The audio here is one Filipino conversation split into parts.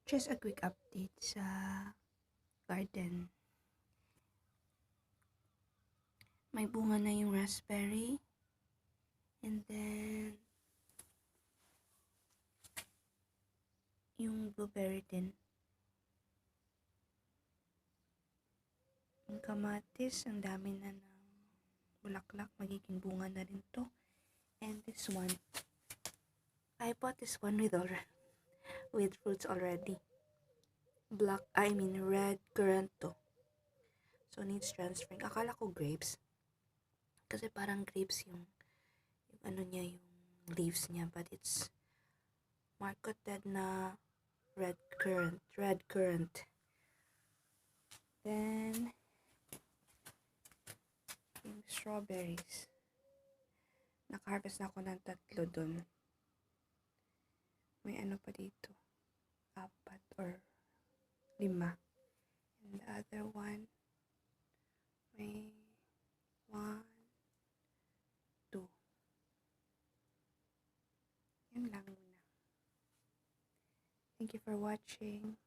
Just a quick update sa garden. May bunga na yung raspberry. And then, yung blueberry din. Yung kamatis, ang dami na ng bulaklak. Magiging bunga na rin to. And this one, I bought this one with fruits already. Red currant to. So, needs transferring. Akala ko grapes. Kasi parang grapes yung ano niya, yung leaves niya. But it's marketed na red currant. Then, yung strawberries. Nakaharvest na ako ng 3 dun. May ano pa dito. 4 or 5. And the other one, may 1, 2. Yan lang muna. Thank you for watching.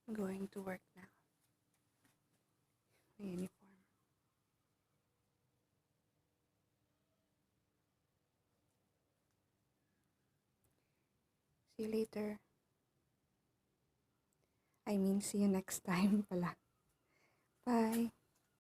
I'm going to work now. My uniform. See you later. See you next time pala. Bye.